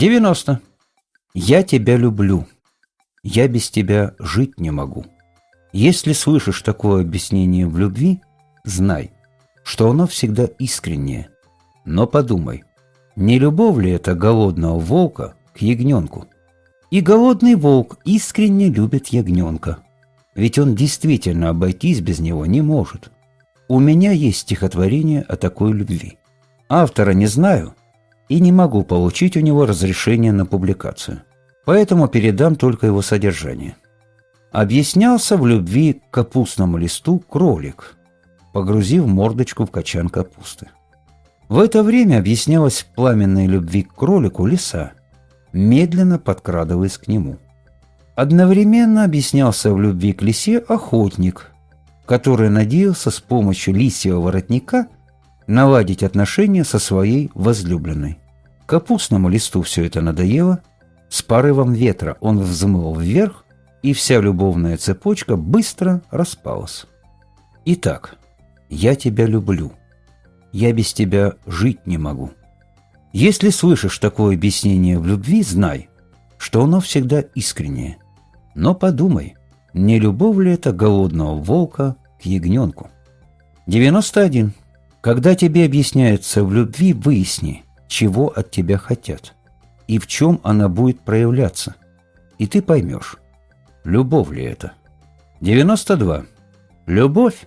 90. Я тебя люблю. Я без тебя жить не могу. Если слышишь такое объяснение в любви, знай, что оно всегда искреннее. Но подумай, не любовь ли это голодного волка к ягненку? И голодный волк искренне любит ягненка, ведь он действительно обойтись без него не может. У меня есть стихотворение о такой любви. Автора не знаю и не могу получить у него разрешение на публикацию, поэтому передам только его содержание. Объяснялся в любви к капустному листу кролик, погрузив мордочку в качан капусты. В это время объяснялась в пламенной любви к кролику лиса, медленно подкрадываясь к нему. Одновременно объяснялся в любви к лисе охотник, который надеялся с помощью лисьего воротника наладить отношения со своей возлюбленной. Капустному листу все это надоело, с порывом ветра он взмыл вверх, и вся любовная цепочка быстро распалась. Итак, я тебя люблю. Я без тебя жить не могу. Если слышишь такое объяснение в любви, знай, что оно всегда искреннее. Но подумай, не любовь ли это голодного волка к ягненку? 91. Когда тебе объясняется в любви, выясни, чего от тебя хотят и в чем она будет проявляться, и ты поймешь, любовь ли это. 92. Любовь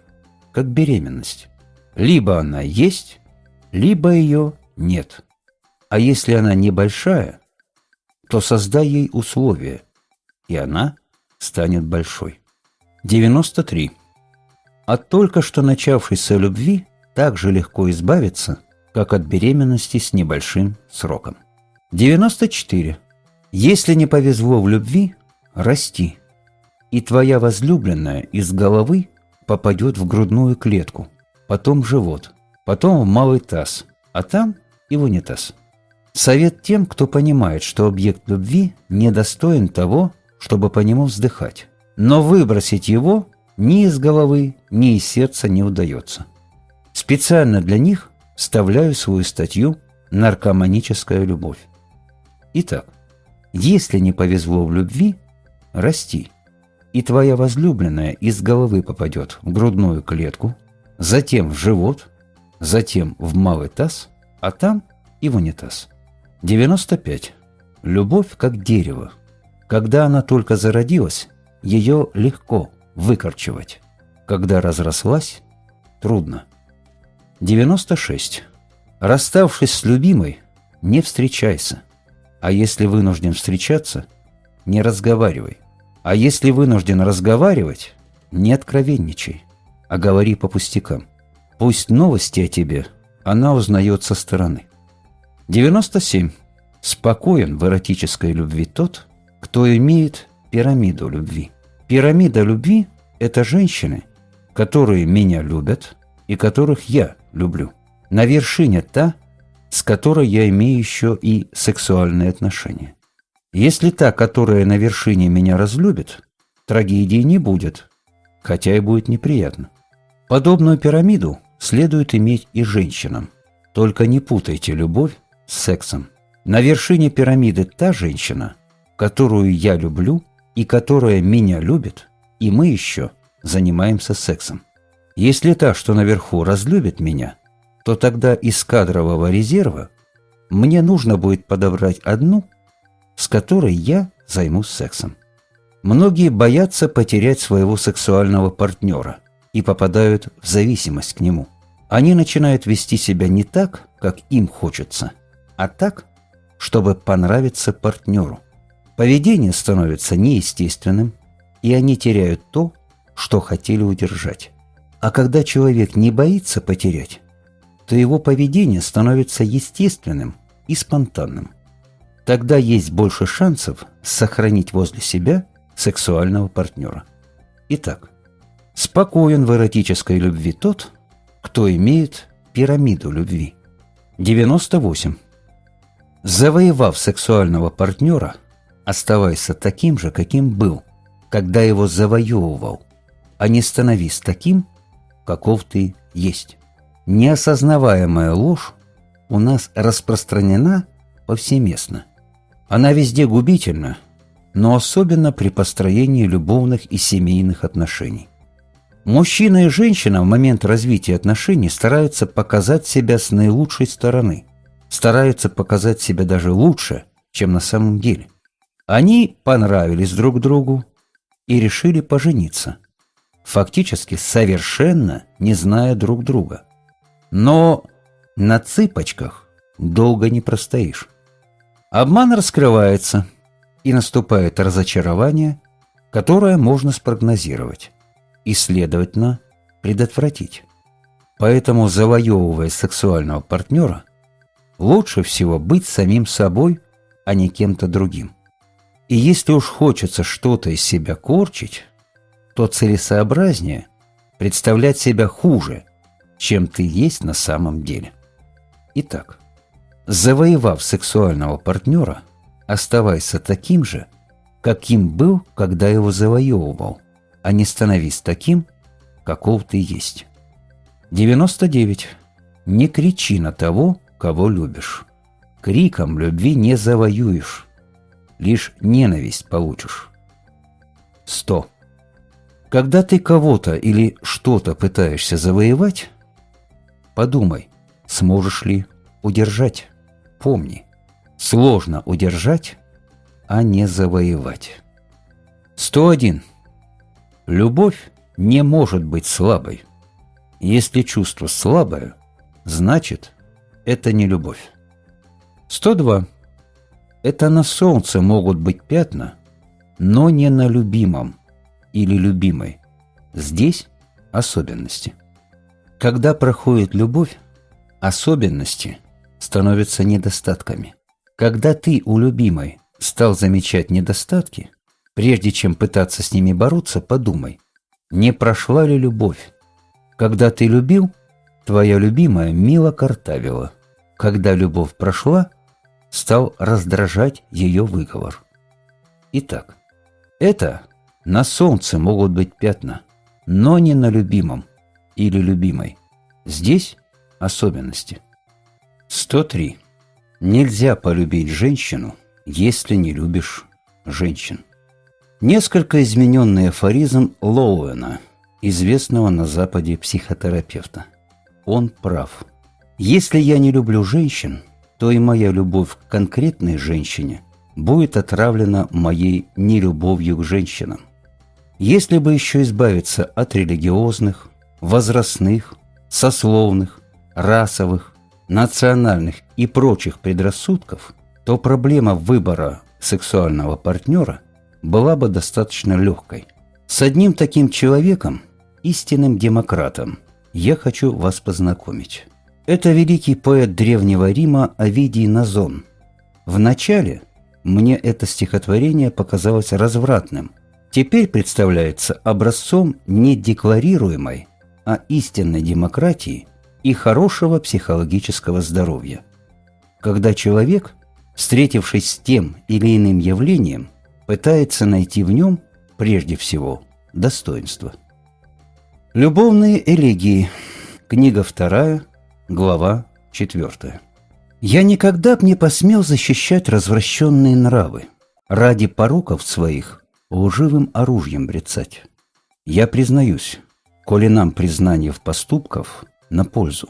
как беременность. Либо она есть, либо ее нет. А если она небольшая, то создай ей условия, и она станет большой. 93. От только что начавшейся любви так же легко избавиться, как от беременности с небольшим сроком. 94. Если не повезло в любви, расти, и твоя возлюбленная из головы попадет в грудную клетку, потом в живот, потом в малый таз, а там и в унитаз. Совет тем, кто понимает, что объект любви недостоин того, чтобы по нему вздыхать, но выбросить его ни из головы, ни из сердца не удается. Специально для них вставляю свою статью «Наркоманическая любовь». Итак, если не повезло в любви, расти, и твоя возлюбленная из головы попадет в грудную клетку, затем в живот, затем в малый таз, а там и в унитаз. 95. Любовь как дерево. Когда она только зародилась, ее легко выкорчевать. Когда разрослась, трудно. 96. Расставшись с любимой, не встречайся. А если вынужден встречаться, не разговаривай. А если вынужден разговаривать, не откровенничай, а говори по пустякам. Пусть новости о тебе она узнает со стороны. 97. Спокоен в эротической любви тот, кто имеет пирамиду любви. Пирамида любви – это женщины, которые меня любят и которых я люблю. На вершине та, с которой я имею еще и сексуальные отношения. Если та, которая на вершине, меня разлюбит, трагедии не будет, хотя и будет неприятно. Подобную пирамиду следует иметь и женщинам. Только не путайте любовь с сексом. На вершине пирамиды та женщина, которую я люблю и которая меня любит, и мы еще занимаемся сексом. Если та, что наверху, разлюбит меня, то тогда из кадрового резерва мне нужно будет подобрать одну, с которой я займусь сексом. Многие боятся потерять своего сексуального партнера и попадают в зависимость к нему. Они начинают вести себя не так, как им хочется, а так, чтобы понравиться партнеру. Поведение становится неестественным, и они теряют то, что хотели удержать. А когда человек не боится потерять, то его поведение становится естественным и спонтанным. Тогда есть больше шансов сохранить возле себя сексуального партнера. Итак, спокоен в эротической любви тот, кто имеет пирамиду любви. 98. Завоевав сексуального партнера, оставайся таким же, каким был, когда его завоевывал, а не становись таким, каков ты есть. Неосознаваемая ложь у нас распространена повсеместно. Она везде губительна, но особенно при построении любовных и семейных отношений. Мужчина и женщина в момент развития отношений стараются показать себя с наилучшей стороны, стараются показать себя даже лучше, чем на самом деле. Они понравились друг другу и решили пожениться, фактически совершенно не зная друг друга. Но на цыпочках долго не простоишь. Обман раскрывается, и наступает разочарование, которое можно спрогнозировать и, следовательно, предотвратить. Поэтому, завоевывая сексуального партнера, лучше всего быть самим собой, а не кем-то другим. И если уж хочется что-то из себя корчить, то целесообразнее представлять себя хуже, чем ты есть на самом деле. Итак, завоевав сексуального партнера, оставайся таким же, каким был, когда его завоевывал, а не становись таким, каков ты есть. 99. Не кричи на того, кого любишь. Криком любви не завоюешь, лишь ненависть получишь. 100. Когда ты кого-то или что-то пытаешься завоевать, подумай, сможешь ли удержать. Помни, сложно удержать, а не завоевать. 101. Любовь не может быть слабой. Если чувство слабое, значит, это не любовь. 102. Это на солнце могут быть пятна, но не на любимом или любимой. Здесь особенности. Когда проходит любовь, особенности становятся недостатками. Когда ты у любимой стал замечать недостатки, прежде чем пытаться с ними бороться, подумай, не прошла ли любовь. Когда ты любил, твоя любимая мило картавила. Когда любовь прошла, стал раздражать ее выговор. Итак, это на солнце могут быть пятна, но не на любимом или любимой. Здесь особенности. 103. Нельзя полюбить женщину, если не любишь женщин. Несколько измененный афоризм Лоуэна, известного на Западе психотерапевта. Он прав. Если я не люблю женщин, то и моя любовь к конкретной женщине будет отравлена моей нелюбовью к женщинам. Если бы еще избавиться от религиозных, возрастных, сословных, расовых, национальных и прочих предрассудков, то проблема выбора сексуального партнера была бы достаточно легкой. С одним таким человеком, истинным демократом, я хочу вас познакомить. Это великий поэт Древнего Рима Овидий Назон. Вначале мне это стихотворение показалось развратным. Теперь представляется образцом не декларируемой, а истинной демократии и хорошего психологического здоровья. Когда человек, встретившись с тем или иным явлением, пытается найти в нем, прежде всего, достоинство. Любовные элегии. Книга 2, глава 4. Я никогда б не посмел защищать развращенные нравы, ради пороков своих лживым оружием брецать. Я признаюсь, коли нам признание в поступках на пользу.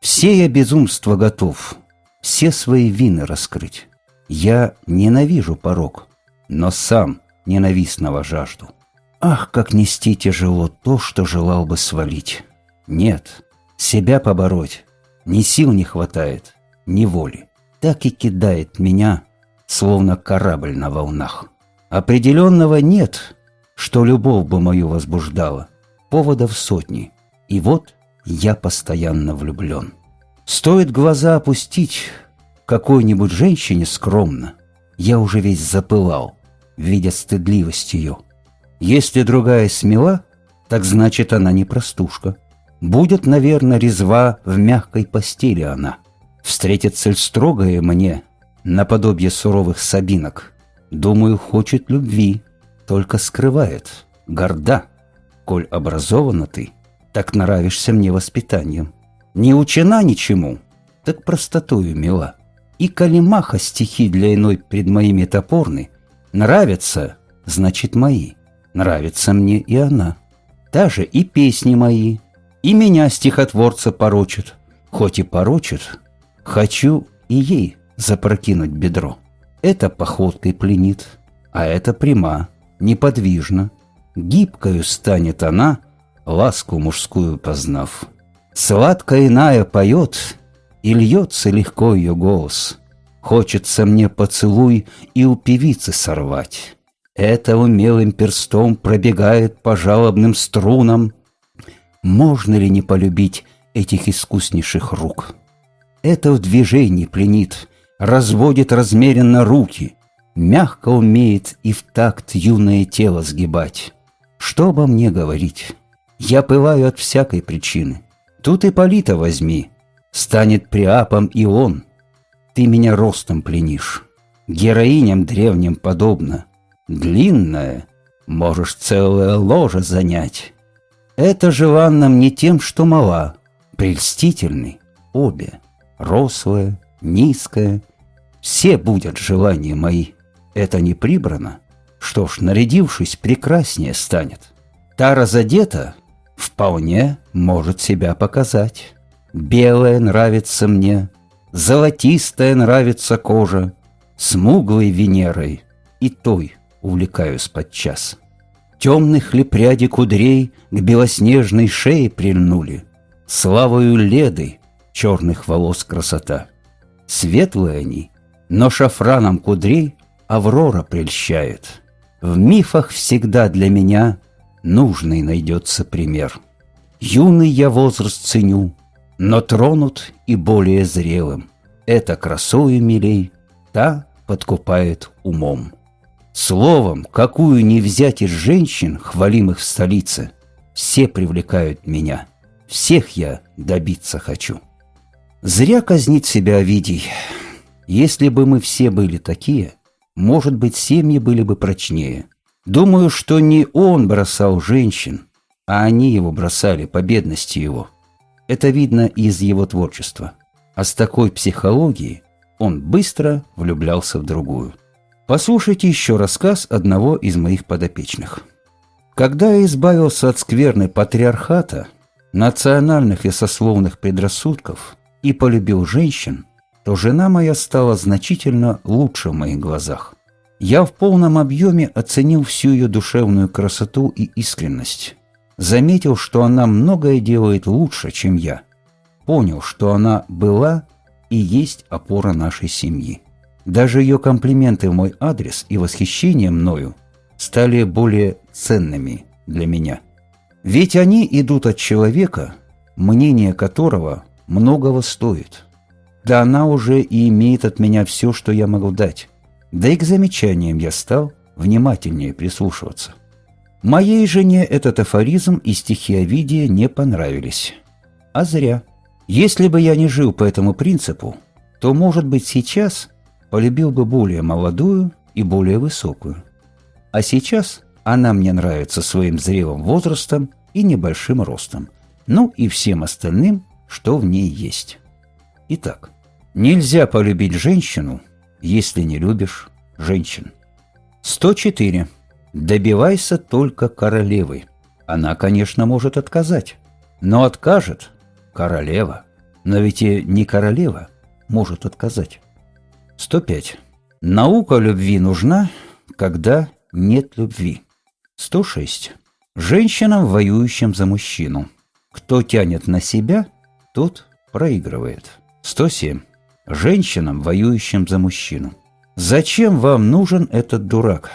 Все я безумства готов, все свои вины раскрыть. Я ненавижу порок, но сам ненавистного жажду. Ах, как нести тяжело то, что желал бы свалить. Нет, себя побороть ни сил не хватает, ни воли. Так и кидает меня, словно корабль на волнах. Определенного нет, что любовь бы мою возбуждала. Поводов сотни, и вот я постоянно влюблен. Стоит глаза опустить какой-нибудь женщине скромно, я уже весь запылал, видя стыдливость ее. Если другая смела, так значит она не простушка. Будет, наверное, резва в мягкой постели она. Встретит цель строгая мне, наподобие суровых сабинок. Думаю, хочет любви, только скрывает, горда. Коль образована ты, так нравишься мне воспитанием. Не учена ничему, так простотою мила. И колемаха стихи для иной пред моими топорны, нравятся, значит, мои, нравится мне и она. Даже и песни мои, и меня стихотворца порочат, хоть и порочат, хочу и ей запрокинуть бедро. Это походкой пленит, а это пряма, неподвижна. Гибкою станет она, ласку мужскую познав. Сладко иная поет, и льется легко ее голос. Хочется мне поцелуй и у певицы сорвать. Это умелым перстом пробегает по жалобным струнам. Можно ли не полюбить этих искуснейших рук? Это в движении пленит, разводит размеренно руки, мягко умеет и в такт юное тело сгибать. Что обо мне говорить? Я пылаю от всякой причины. Тут Ипполита возьми, станет Приапом и он. Ты меня ростом пленишь, героиням древним подобно. Длинная, можешь целое ложе занять. Это желанно мне тем, что мала, прельстительны обе, рослая, низкая. Все будут желания мои. Это не прибрано. Что ж, нарядившись, прекраснее станет. Та разодета вполне может себя показать. Белая нравится мне, золотистая нравится кожа, смуглой Венерой и той увлекаюсь подчас. Темных ли пряди кудрей к белоснежной шее прильнули, славою Леды черных волос красота. Светлые они, но шафраном кудрей Аврора прельщает. В мифах всегда для меня нужный найдется пример. Юный я возраст ценю, но тронут и более зрелым. Эта красою милей, та подкупает умом. Словом, какую не взять из женщин, хвалимых в столице, все привлекают меня, всех я добиться хочу. Зря казнить себя Овидий. Если бы мы все были такие, может быть, семьи были бы прочнее. Думаю, что не он бросал женщин, а они его бросали по бедности его. Это видно из его творчества. А с такой психологией он быстро влюблялся в другую. Послушайте еще рассказ одного из моих подопечных. Когда я избавился от скверны патриархата, национальных и сословных предрассудков и полюбил женщин, то жена моя стала значительно лучше в моих глазах. Я в полном объеме оценил всю ее душевную красоту и искренность. Заметил, что она многое делает лучше, чем я. Понял, что она была и есть опора нашей семьи. Даже ее комплименты в мой адрес и восхищение мною стали более ценными для меня. Ведь они идут от человека, мнение которого многого стоит. Да она уже и имеет от меня все, что я могу дать. Да и к замечаниям я стал внимательнее прислушиваться. Моей жене этот афоризм и стихи Овидия не понравились. А зря. Если бы я не жил по этому принципу, то, может быть, сейчас полюбил бы более молодую и более высокую. А сейчас она мне нравится своим зрелым возрастом и небольшим ростом, ну и всем остальным, что в ней есть. Итак, нельзя полюбить женщину, если не любишь женщин. 104. Добивайся только королевы. Она, конечно, может отказать, но откажет королева. Но ведь и не королева может отказать. 105. Наука любви нужна, когда нет любви. 106. Женщинам, воюющим за мужчину. Кто тянет на себя, тот проигрывает. 107. Женщинам, воюющим за мужчину. Зачем вам нужен этот дурак?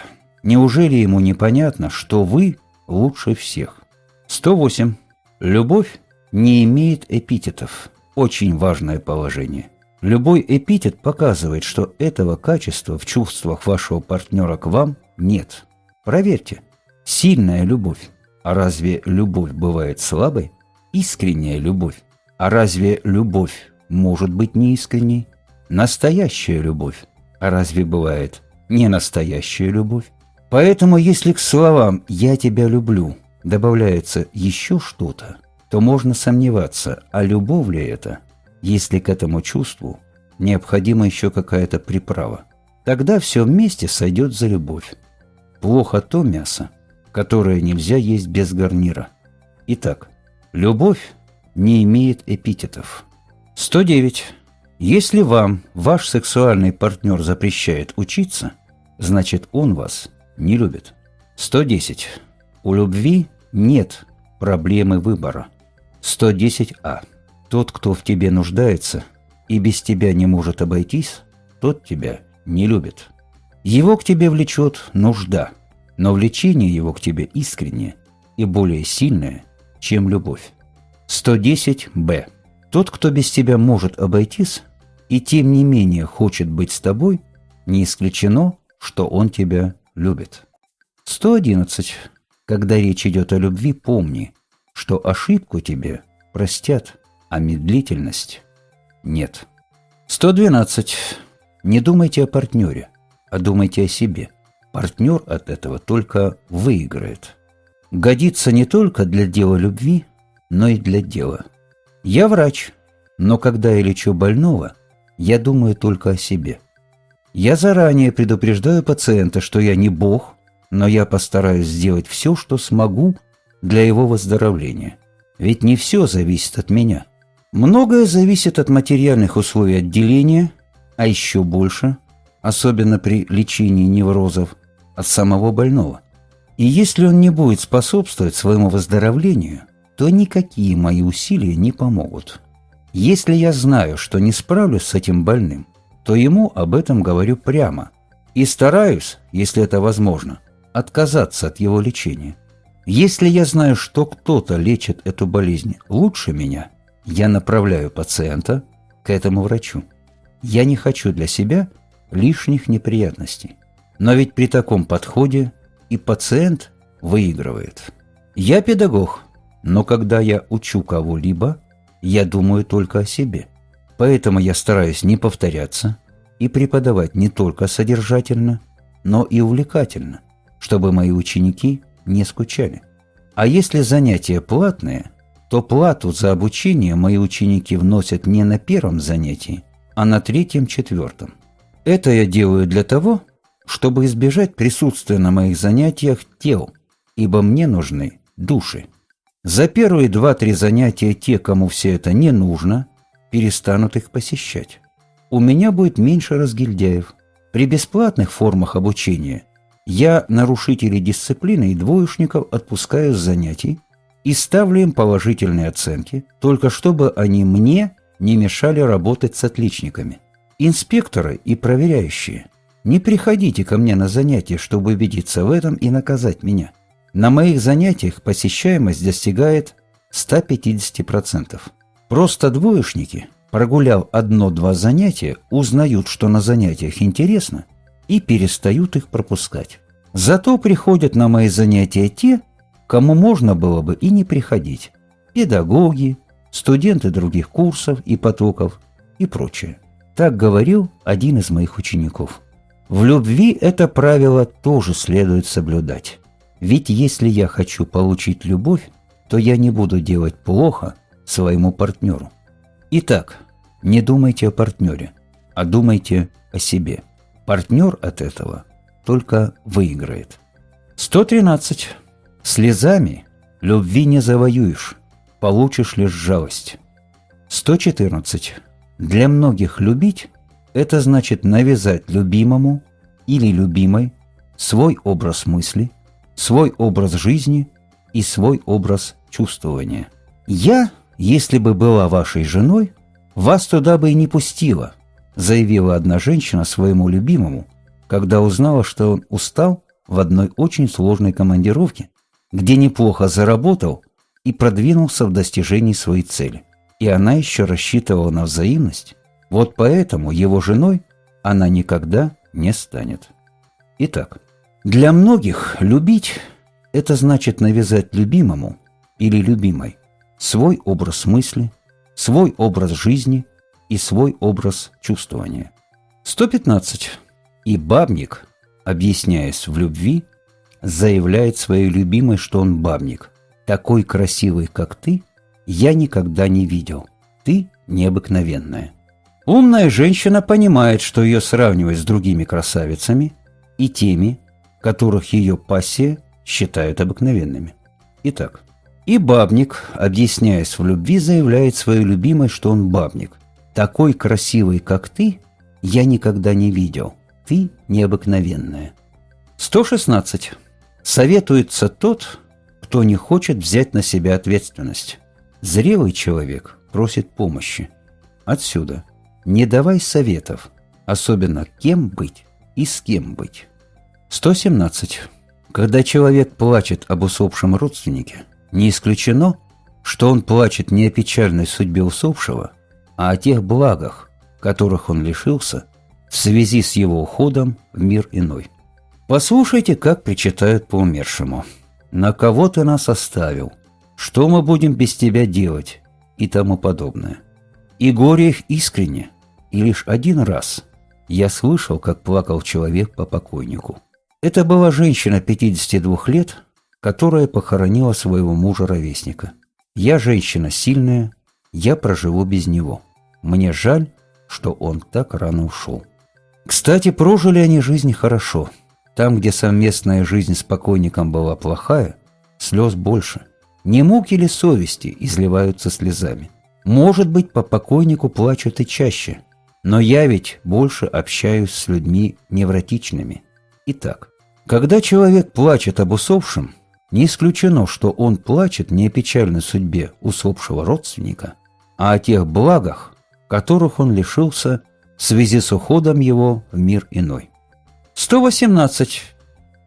Неужели ему непонятно, что вы лучше всех? 108. Любовь не имеет эпитетов. Очень важное положение. Любой эпитет показывает, что этого качества в чувствах вашего партнера к вам нет. Проверьте. Сильная любовь. А разве любовь бывает слабой? Искренняя любовь. А разве любовь может быть неискренней? Настоящая любовь. А разве бывает не настоящая любовь? Поэтому, если к словам «я тебя люблю» добавляется еще что-то, то можно сомневаться, а любовь ли это, если к этому чувству необходима еще какая-то приправа. Тогда все вместе сойдет за любовь. Плохо то мясо, которое нельзя есть без гарнира. Итак, любовь не имеет эпитетов. 109. Если вам ваш сексуальный партнер запрещает учиться, значит, он вас не любит. 110. У любви нет проблемы выбора. 110а. Тот, кто в тебе нуждается и без тебя не может обойтись, тот тебя не любит. Его к тебе влечет нужда, но влечение его к тебе искреннее и более сильное, чем любовь. 110б. Тот, кто без тебя может обойтись и тем не менее хочет быть с тобой, не исключено, что он тебя любит. 111. Когда речь идет о любви, помни, что ошибку тебе простят, а медлительность нет. 112. Не думайте о партнере, а думайте о себе. Партнер от этого только выиграет. Годится не только для дела любви, но и для дела. Я врач, но когда я лечу больного, я думаю только о себе. Я заранее предупреждаю пациента, что я не Бог, но я постараюсь сделать все, что смогу для его выздоровления. Ведь не все зависит от меня. Многое зависит от материальных условий отделения, а еще больше, особенно при лечении неврозов, от самого больного. И если он не будет способствовать своему выздоровлению, то никакие мои усилия не помогут. Если я знаю, что не справлюсь с этим больным, то ему об этом говорю прямо и стараюсь, если это возможно, отказаться от его лечения. Если я знаю, что кто-то лечит эту болезнь лучше меня, я направляю пациента к этому врачу. Я не хочу для себя лишних неприятностей. Но ведь при таком подходе и пациент выигрывает. Я педагог, но когда я учу кого-либо, я думаю только о себе. Поэтому я стараюсь не повторяться и преподавать не только содержательно, но и увлекательно, чтобы мои ученики не скучали. А если занятия платные, то плату за обучение мои ученики вносят не на первом занятии, а на третьем-четвертом. Это я делаю для того, чтобы избежать присутствия на моих занятиях тел, ибо мне нужны души. За первые 2-3 занятия те, кому все это не нужно, перестанут их посещать. У меня будет меньше разгильдяев. При бесплатных формах обучения я нарушителей дисциплины и двоечников отпускаю с занятий и ставлю им положительные оценки, только чтобы они мне не мешали работать с отличниками. Инспекторы и проверяющие, не приходите ко мне на занятия, чтобы убедиться в этом и наказать меня. На моих занятиях посещаемость достигает 150%. Просто двоечники, прогуляв 1-2 занятия, узнают, что на занятиях интересно, и перестают их пропускать. Зато приходят на мои занятия те, кому можно было бы и не приходить. Педагоги, студенты других курсов и потоков и прочее. Так говорил один из моих учеников. В любви это правило тоже следует соблюдать. Ведь если я хочу получить любовь, то я не буду делать плохо своему партнеру. Итак, не думайте о партнере, а думайте о себе. Партнер от этого только выиграет. 113. Слезами любви не завоюешь, получишь лишь жалость. 114. Для многих любить – это значит навязать любимому или любимой свой образ мысли, свой образ жизни и свой образ чувствования. «Я, если бы была вашей женой, вас туда бы и не пустила», заявила одна женщина своему любимому, когда узнала, что он устал в одной очень сложной командировке, где неплохо заработал и продвинулся в достижении своей цели. И она еще рассчитывала на взаимность. Вот поэтому его женой она никогда не станет. Итак, для многих любить – это значит навязать любимому или любимой свой образ мысли, свой образ жизни и свой образ чувствования. 115. И бабник, объясняясь в любви, заявляет своей любимой, что он бабник. «Такой красивый, как ты, я никогда не видел. Ты необыкновенная». Умная женщина понимает, что ее сравнивают с другими красавицами и теми, которых ее пассия считают обыкновенными. Итак, и бабник, объясняясь в любви, заявляет своей любимой, что он бабник. «Такой красивый, как ты, я никогда не видел. Ты необыкновенная». 116. Советуется тот, кто не хочет взять на себя ответственность. Зрелый человек просит помощи. Отсюда не давай советов, особенно кем быть и с кем быть. 117. Когда человек плачет об усопшем родственнике, не исключено, что он плачет не о печальной судьбе усопшего, а о тех благах, которых он лишился в связи с его уходом в мир иной. Послушайте, как причитают по умершему. «На кого ты нас оставил? Что мы будем без тебя делать?» и тому подобное. И горе их искренне, и лишь один раз я слышал, как плакал человек по покойнику. Это была женщина 52 лет, которая похоронила своего мужа-ровесника. «Я женщина сильная, я проживу без него. Мне жаль, что он так рано ушел». Кстати, прожили они жизнь хорошо. Там, где совместная жизнь с покойником была плохая, слез больше. Не муки ли совести изливаются слезами? Может быть, по покойнику плачут и чаще, но я ведь больше общаюсь с людьми невротичными. Итак, когда человек плачет об усопшем, не исключено, что он плачет не о печальной судьбе усопшего родственника, а о тех благах, которых он лишился в связи с уходом его в мир иной. 118.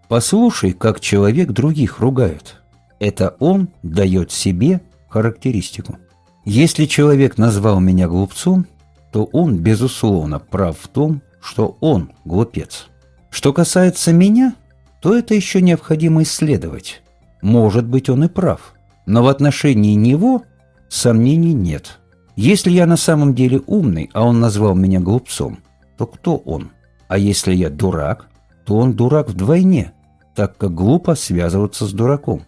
Послушай, как человек других ругает. Это он дает себе характеристику. Если человек назвал меня глупцом, то он, безусловно, прав в том, что он глупец. Что касается меня, то это еще необходимо исследовать. Может быть, он и прав, но в отношении него сомнений нет. Если я на самом деле умный, а он назвал меня глупцом, то кто он? А если я дурак, то он дурак вдвойне, так как глупо связываться с дураком.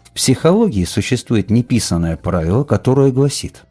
В психологии существует неписанное правило, которое гласит: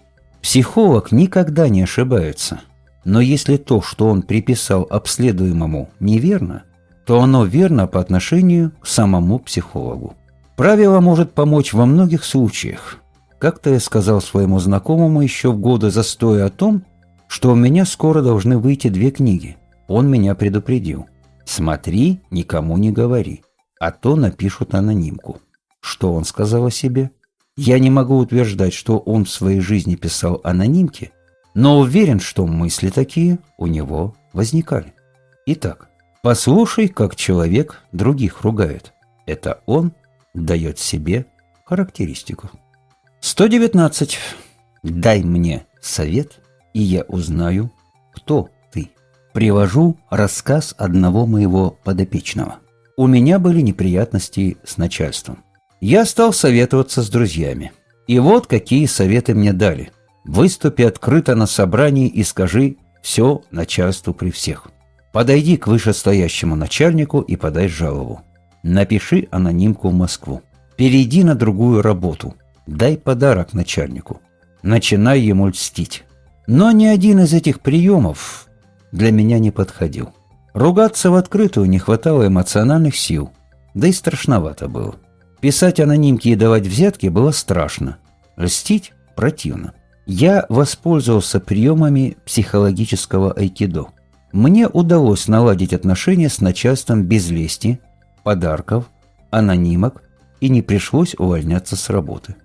психолог никогда не ошибается, но если то, что он приписал обследуемому, неверно, то оно верно по отношению к самому психологу. Правило может помочь во многих случаях. Как-то я сказал своему знакомому еще в годы застоя о том, что у меня скоро должны выйти 2 книги. Он меня предупредил: смотри, никому не говори, а то напишут анонимку. Что он сказал о себе? Я не могу утверждать, что он в своей жизни писал анонимки, но уверен, что мысли такие у него возникали. Итак, послушай, как человек других ругает. Это он дает себе характеристику. 119. Дай мне совет, и я узнаю, кто ты. Привожу рассказ одного моего подопечного. У меня были неприятности с начальством. Я стал советоваться с друзьями. И вот какие советы мне дали. Выступи открыто на собрании и скажи все начальству при всех. Подойди к вышестоящему начальнику и подай жалобу. Напиши анонимку в Москву. Перейди на другую работу. Дай подарок начальнику. Начинай ему льстить. Но ни один из этих приемов для меня не подходил. Ругаться в открытую не хватало эмоциональных сил, да и страшновато было. Писать анонимки и давать взятки было страшно. Льстить противно. Я воспользовался приемами психологического айкидо. Мне удалось наладить отношения с начальством без лести, подарков, анонимок, и не пришлось увольняться с работы.